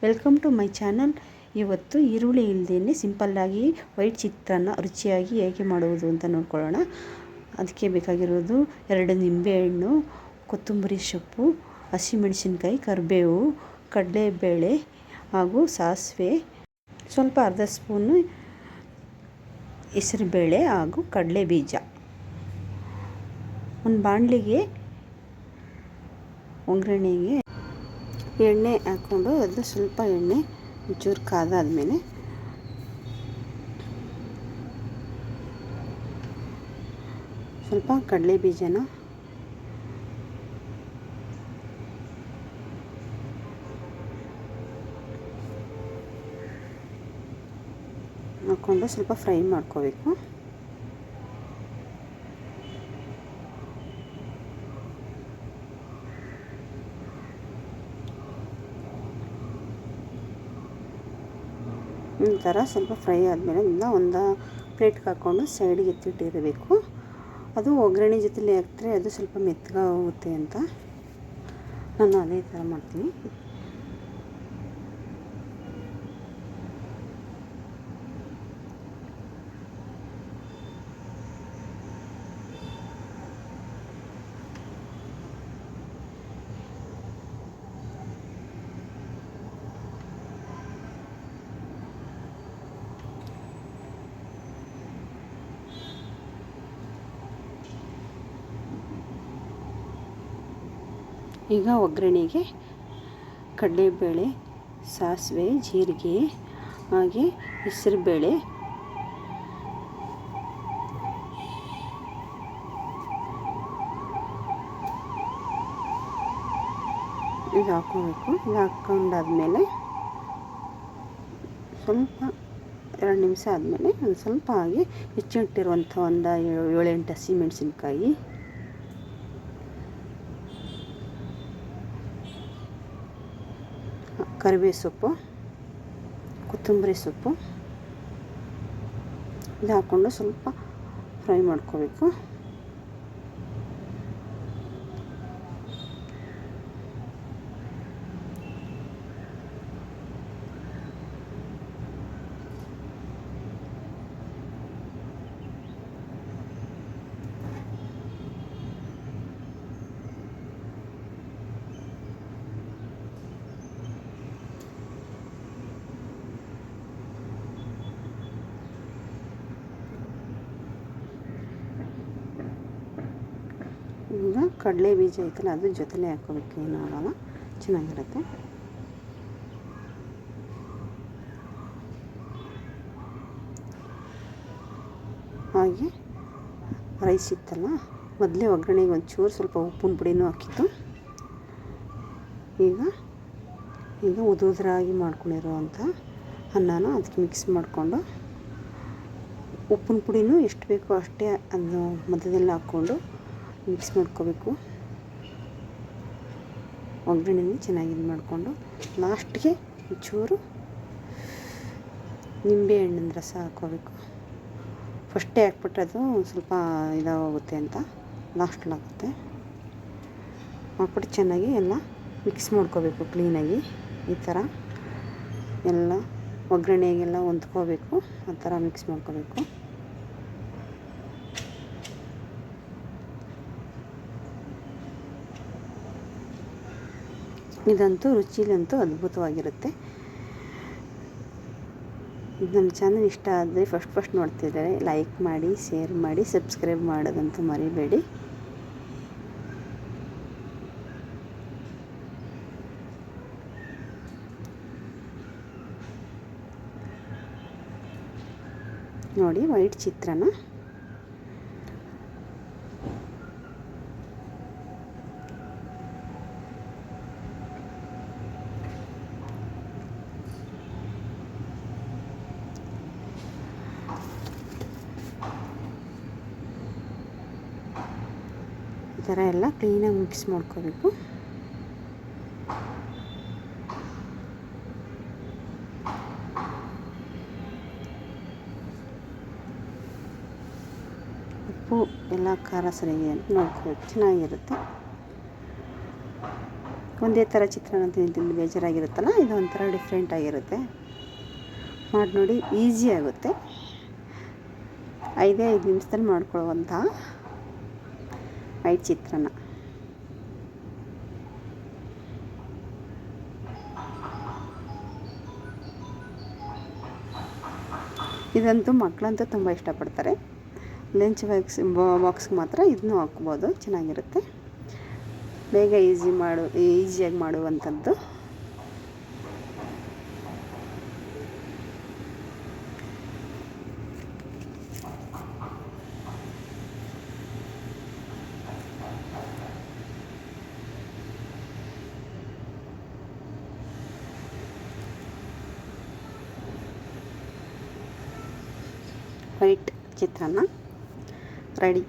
Welcome to my channel. ಇವತ್ತು ಈರುಳ್ಳಿ ಇಲ್ಲದೇ ಸಿಂಪಲ್ಲಾಗಿ ವೈಟ್ ಚಿತ್ರಾನ್ನ ರುಚಿಯಾಗಿ ಹೇಗೆ ಮಾಡುವುದು ಅಂತ ನೋಡ್ಕೊಳ್ಳೋಣ. ಅದಕ್ಕೆ ಬೇಕಾಗಿರೋದು 2 ನಿಂಬೆಹಣ್ಣು, ಕೊತ್ತಂಬರಿ ಸೊಪ್ಪು, ಹಸಿಮೆಣಸಿನ್ಕಾಯಿ, ಕರಿಬೇವು, ಕಡಲೆಬೇಳೆ ಹಾಗೂ ಸಾಸಿವೆ, ಸ್ವಲ್ಪ ಅರ್ಧ ಸ್ಪೂನು ಹೆಸರುಬೇಳೆ ಹಾಗೂ ಕಡಲೆ ಬೀಜ. ಒಂದು ಬಾಣಲಿಗೆ ಒಗ್ಗರಣೆಗೆ ಎಣ್ಣೆ ಹಾಕ್ಕೊಂಡು ಅದು ಸ್ವಲ್ಪ ಎಣ್ಣೆ ಒಂಚೂರು ಕಾದಾದ್ಮೇಲೆ ಸ್ವಲ್ಪ ಕಡಲೆ ಬೀಜನ ಹಾಕ್ಕೊಂಡು ಸ್ವಲ್ಪ ಫ್ರೈ ಮಾಡ್ಕೋಬೇಕು. ಈ ಥರ ಸ್ವಲ್ಪ ಫ್ರೈ ಆದಮೇಲೆ ಒಂದು ಪ್ಲೇಟ್ಗೆ ಹಾಕ್ಕೊಂಡು ಸೈಡಿಗೆ ಎತ್ತಿಟ್ಟಿರಬೇಕು. ಅದು ಒಗ್ಗರಣೆ ಜೊತೆಲಿ ಹಾಕಿದ್ರೆ ಅದು ಸ್ವಲ್ಪ ಮೆತ್ತಗಾಗುತ್ತೆ ಅಂತ ನಾನು ಅದೇ ಥರ ಮಾಡ್ತೀನಿ. ಈಗ ಒಗ್ಗರಣೆಗೆ ಕಡಲೆಬೇಳೆ, ಸಾಸಿವೆ, ಜೀರಿಗೆ ಹಾಗೆ ಹೆಸರುಬೇಳೆ ಇದು ಹಾಕ್ಕೋಬೇಕು. ಇದು ಹಾಕ್ಕೊಂಡಾದ್ಮೇಲೆ ಸ್ವಲ್ಪ 2 ನಿಮಿಷ ಆದಮೇಲೆ ಒಂದು ಸ್ವಲ್ಪ ಹಾಗೆ ಹೆಚ್ಚಿಟ್ಟಿರುವಂಥ ಒಂದು 7-8 ಹಸಿಮೆಣಸಿನ್ಕಾಯಿ, ಕರಿಬೇವು ಸೊಪ್ಪು, ಕೊತ್ತಂಬರಿ ಸೊಪ್ಪು ಇದು ಹಾಕ್ಕೊಂಡು ಸ್ವಲ್ಪ ಫ್ರೈ ಮಾಡ್ಕೋಬೇಕು. ಈಗ ಕಡಲೆ ಬೀಜ ಐತಲ್ಲ ಅದ್ರ ಜೊತೆಲೇ ಹಾಕ್ಕೋಬೇಕು, ಏನೂ ಆಗೋಲ್ಲ, ಚೆನ್ನಾಗಿರುತ್ತೆ. ಹಾಗೆ ರೈಸ್ ಇತ್ತಲ್ಲ, ಮೊದಲೇ ಒಗ್ಗರಣೆಗೆ ಒಂಚೂರು ಸ್ವಲ್ಪ ಉಪ್ಪಿನ ಪುಡಿನೂ ಹಾಕಿತ್ತು. ಈಗ ಉದುರಾಗಿ ಮಾಡ್ಕೊಂಡಿರುವಂಥ ಅನ್ನನ ಅದಕ್ಕೆ ಮಿಕ್ಸ್ ಮಾಡಿಕೊಂಡು ಉಪ್ಪಿನ ಪುಡಿನೂ ಎಷ್ಟು ಬೇಕೋ ಅಷ್ಟೇ ಅದು ಮಧ್ಯದಲ್ಲಿ ಹಾಕ್ಕೊಂಡು ಮಿಕ್ಸ್ ಮಾಡ್ಕೋಬೇಕು. ಒಗ್ಗರಣೆನ ಚೆನ್ನಾಗಿ ಇದು ಮಾಡಿಕೊಂಡು ಲಾಸ್ಟ್ಗೆ ಒಂಚೂರು ನಿಂಬೆಹಣ್ಣಿನ ರಸ ಹಾಕ್ಕೋಬೇಕು. ಫಸ್ಟೇ ಹಾಕ್ಬಿಟ್ರೆ ಅದು ಸ್ವಲ್ಪ ಇದಾಗುತ್ತೆ ಅಂತ ಲಾಸ್ಟಲ್ಲಾಗುತ್ತೆ. ಹಾಕ್ಬಿಟ್ಟು ಚೆನ್ನಾಗಿ ಎಲ್ಲ ಮಿಕ್ಸ್ ಮಾಡ್ಕೋಬೇಕು ಕ್ಲೀನಾಗಿ. ಈ ಥರ ಎಲ್ಲ ಒಗ್ಗರಣೆಗೆಲ್ಲ ಹೊಂದ್ಕೋಬೇಕು, ಆ ಥರ ಮಿಕ್ಸ್ ಮಾಡ್ಕೋಬೇಕು. ಇದಂತೂ ರುಚಿಲಂತೂ ಅದ್ಭುತವಾಗಿರುತ್ತೆ. ಇದು ನಮ್ಮ ಚಾನಲ್ ಇಷ್ಟ ಆದರೆ ಫಸ್ಟ್ ನೋಡ್ತಿದ್ದಾರೆ ಲೈಕ್ ಮಾಡಿ, ಶೇರ್ ಮಾಡಿ, ಸಬ್ಸ್ಕ್ರೈಬ್ ಮಾಡೋದಂತೂ ಮರಿಬೇಡಿ. ನೋಡಿ ವೈಟ್ ಚಿತ್ರಾನ್ನ ಈ ಥರ ಎಲ್ಲ ಕ್ಲೀನಾಗಿ ಮಿಕ್ಸ್ ಮಾಡ್ಕೋಬೇಕು. ಉಪ್ಪು ಎಲ್ಲ ಖಾರ ಸರಿಯಾಗಿ ಅಂತ ನೋಡ್ಕೋಬೇಕು, ಚೆನ್ನಾಗಿರುತ್ತೆ. ಒಂದೇ ಥರ ಚಿತ್ರಾನ್ನ ತಿಂದು ಬೇಜಾರಾಗಿರುತ್ತಲ್ಲ, ಇದು ಒಂಥರ ಡಿಫ್ರೆಂಟಾಗಿರುತ್ತೆ. ಮಾಡಿ ನೋಡಿ, ಈಸಿ ಆಗುತ್ತೆ. 5 ನಿಮಿಷದಲ್ಲಿ ಮಾಡ್ಕೊಳ್ಳುವಂಥ ವೈಟ್ ಚಿತ್ರಾನ್ನ. ಇದಂತೂ ಮಕ್ಕಳಂತೂ ತುಂಬ ಇಷ್ಟಪಡ್ತಾರೆ. ಲಂಚ್ ಬಾಕ್ಸ್ಗೆ ಮಾತ್ರ ಇದನ್ನು ಹಾಕ್ಬೋದು, ಚೆನ್ನಾಗಿರುತ್ತೆ. ಬೇಗ ಈಸಿಯಾಗಿ ಮಾಡುವಂಥದ್ದು. ವೈಟ್ ಚಿತ್ರಾನ್ನ ರೆಡಿ.